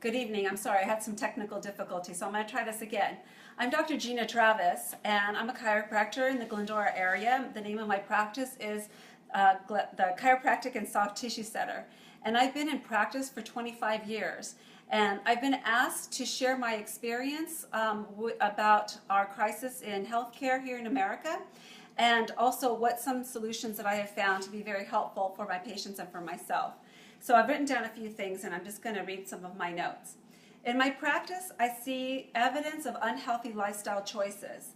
Good evening. I'm sorry, I had some technical difficulty, so I'm going to try this again. I'm Dr. Gina Travis, and I'm a chiropractor in the Glendora area. The name of my practice is the Chiropractic and Soft Tissue Center, and I've been in practice for 25 years. And I've been asked to share my experience about our crisis in healthcare here in America, and also what some solutions that I have found to be very helpful for my patients and for myself. So I've written down a few things, and I'm just going to read some of my notes. In my practice, I see evidence of unhealthy lifestyle choices.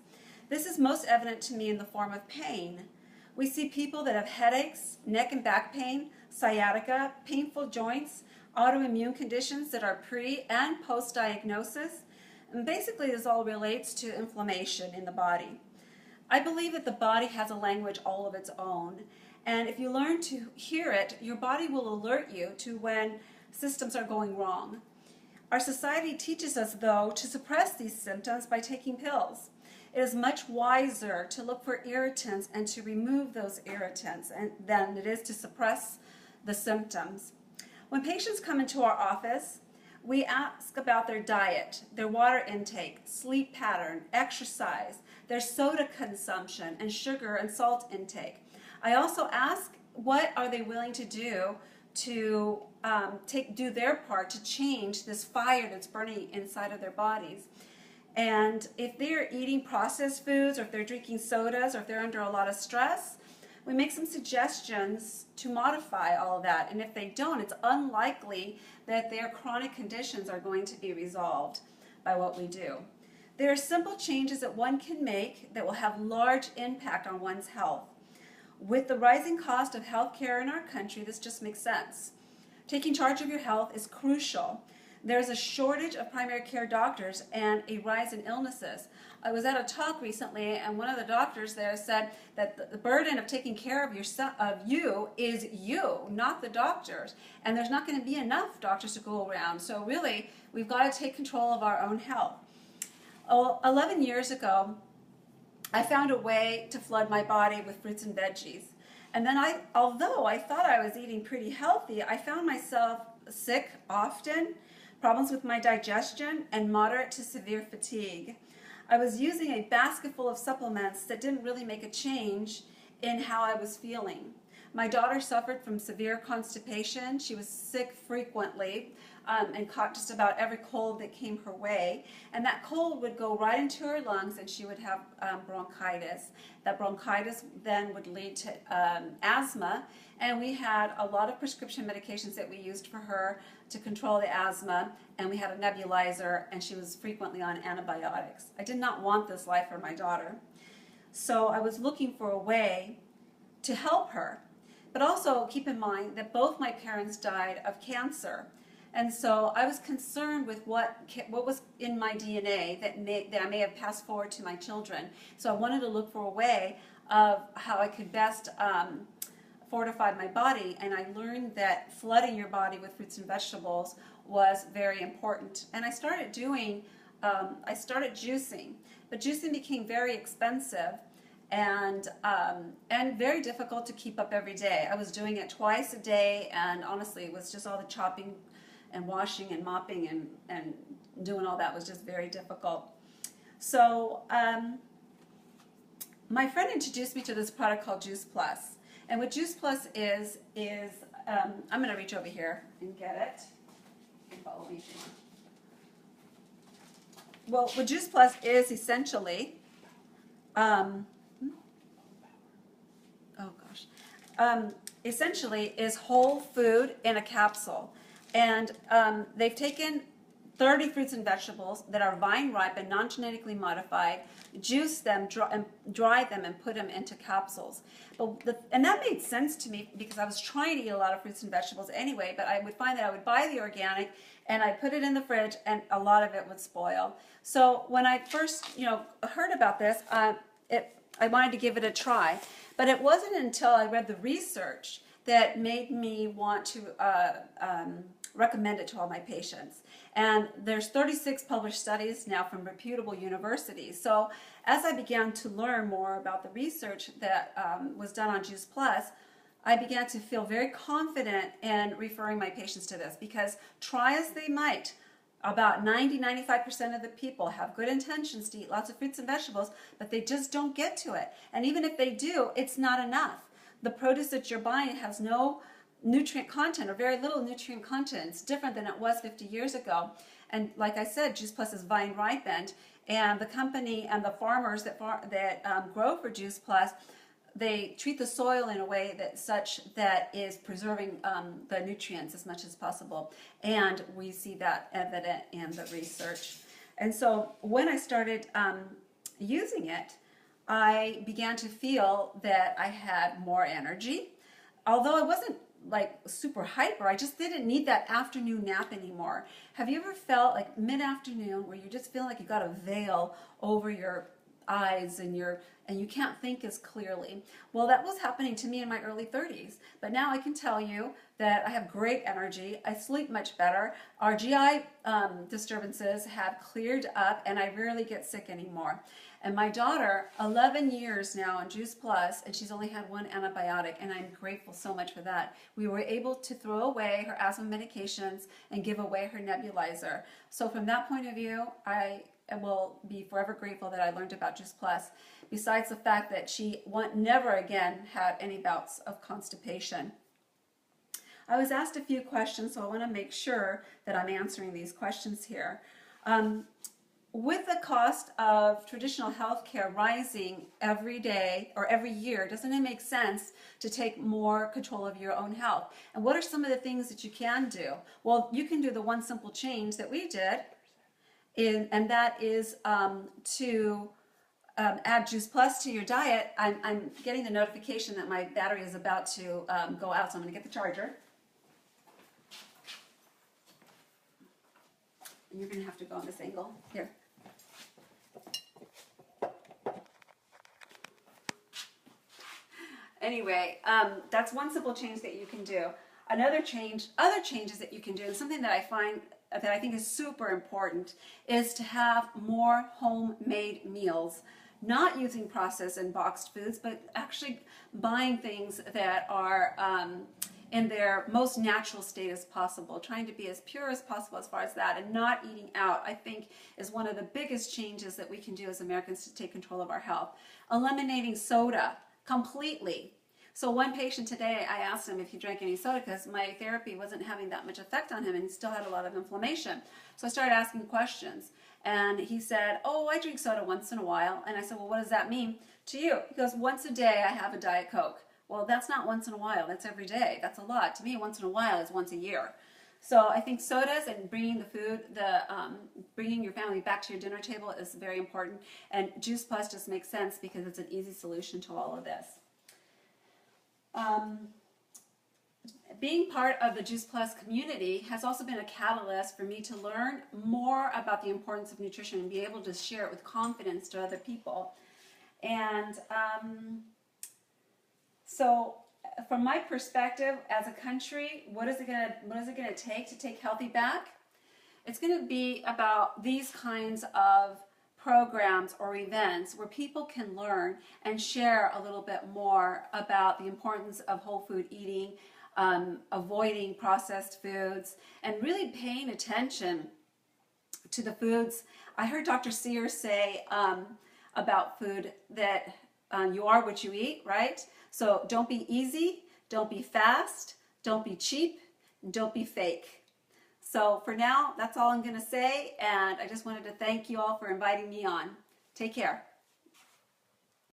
This is most evident to me in the form of pain. We see people that have headaches, neck and back pain, sciatica, painful joints, autoimmune conditions that are pre- and post-diagnosis, and basically this all relates to inflammation in the body. I believe that the body has a language all of its own, and if you learn to hear it, your body will alert you to when systems are going wrong. Our society teaches us, though, to suppress these symptoms by taking pills. It is much wiser to look for irritants and to remove those irritants than it is to suppress the symptoms. When patients come into our office, we ask about their diet, their water intake, sleep pattern, exercise, their soda consumption, and sugar and salt intake. I also ask what are they willing to do to do their part to change this fire that's burning inside of their bodies. And if they're eating processed foods, or if they're drinking sodas, or if they're under a lot of stress, we make some suggestions to modify all of that. And if they don't, it's unlikely that their chronic conditions are going to be resolved by what we do. There are simple changes that one can make that will have large impact on one's health. With the rising cost of health care in our country, this just makes sense. Taking charge of your health is crucial. There's a shortage of primary care doctors and a rise in illnesses. I was at a talk recently, and one of the doctors there said that the burden of taking care of you is you, not the doctors. And there's not going to be enough doctors to go around. So really, we've got to take control of our own health. 11 years ago, I found a way to flood my body with fruits and veggies. And then although I thought I was eating pretty healthy, I found myself sick often, problems with my digestion, and moderate to severe fatigue. I was using a basket full of supplements that didn't really make a change in how I was feeling. My daughter suffered from severe constipation. She was sick frequently and caught just about every cold that came her way. And that cold would go right into her lungs, and she would have bronchitis. That bronchitis then would lead to asthma. And we had a lot of prescription medications that we used for her to control the asthma. And we had a nebulizer, and she was frequently on antibiotics. I did not want this life for my daughter. So I was looking for a way to help her. But also keep in mind that both my parents died of cancer. And so I was concerned with what was in my DNA that I may have passed forward to my children. So I wanted to look for a way of how I could best fortify my body. And I learned that flooding your body with fruits and vegetables was very important. And I started juicing. But juicing became very expensive and very difficult to keep up every day. I was doing it twice a day, and honestly, it was just all the chopping and washing and mopping and doing all that was just very difficult. So my friend introduced me to this product called Juice Plus. And what Juice Plus is I'm going to reach over here and get it. You can follow me. Well, what Juice Plus is essentially, essentially is whole food in a capsule. And they've taken 30 fruits and vegetables that are vine ripe and non-genetically modified, juice them, dry them, and put them into capsules. And that made sense to me because I was trying to eat a lot of fruits and vegetables anyway, but I would find that I would buy the organic and I'd put it in the fridge and a lot of it would spoil. So when I first heard about this, I wanted to give it a try. But it wasn't until I read the research that made me want to recommend it to all my patients. And there's 36 published studies now from reputable universities. So as I began to learn more about the research that was done on Juice Plus, I began to feel very confident in referring my patients to this because try as they might, About 90–95% of the people have good intentions to eat lots of fruits and vegetables, but they just don't get to it. And even if they do, it's not enough. The produce that you're buying has no nutrient content or very little nutrient content. It's different than it was 50 years ago. And like I said, Juice Plus is vine ripened, and the company and the farmers that grow for Juice Plus, they treat the soil in a way that such that is preserving the nutrients as much as possible. And we see that evident in the research. And so when I started using it, I began to feel that I had more energy. Although I wasn't like super hyper, I just didn't need that afternoon nap anymore. Have you ever felt like mid-afternoon where you just feel like you got a veil over your eyes and you can't think as clearly? Well, that was happening to me in my early 30s, but now I can tell you that I have great energy. I sleep much better. Our GI disturbances have cleared up, and I rarely get sick anymore. And my daughter, 11 years now on Juice Plus, and she's only had one antibiotic, and I'm grateful so much for that. We were able to throw away her asthma medications and give away her nebulizer. So from that point of view, I will be forever grateful that I learned about Juice Plus, besides the fact that she never again had any bouts of constipation. I was asked a few questions, so I want to make sure that I'm answering these questions here. With the cost of traditional health care rising every day or every year, doesn't it make sense to take more control of your own health? And what are some of the things that you can do? Well, you can do the one simple change that we did, and that is to add Juice Plus to your diet. I'm getting the notification that my battery is about to go out, so I'm going to get the charger. And you're going to have to go on this angle. Here. Anyway, that's one simple change that you can do. Other changes that you can do, and something that I think is super important, is to have more homemade meals. Not using processed and boxed foods, but actually buying things that are in their most natural state as possible, trying to be as pure as possible as far as that, and not eating out, I think, is one of the biggest changes that we can do as Americans to take control of our health. Eliminating soda completely. So one patient today, I asked him if he drank any soda because my therapy wasn't having that much effect on him, and he still had a lot of inflammation. So I started asking questions, and he said, oh, I drink soda once in a while. And I said, well, what does that mean to you? He goes, once a day I have a Diet Coke. Well, that's not once in a while, that's every day. That's a lot. To me, once in a while is once a year. So I think sodas and bringing the food, bringing your family back to your dinner table is very important. And Juice Plus just makes sense because it's an easy solution to all of this. Being part of the Juice Plus community has also been a catalyst for me to learn more about the importance of nutrition and be able to share it with confidence to other people. And so from my perspective as a country, what is it going to take healthy back? It's going to be about these kinds of programs or events where people can learn and share a little bit more about the importance of whole food eating, avoiding processed foods, and really paying attention to the foods. I heard Dr. Sears say about food that you are what you eat, right? So don't be easy, don't be fast, don't be cheap, and don't be fake. So for now, that's all I'm going to say, and I just wanted to thank you all for inviting me on. Take care.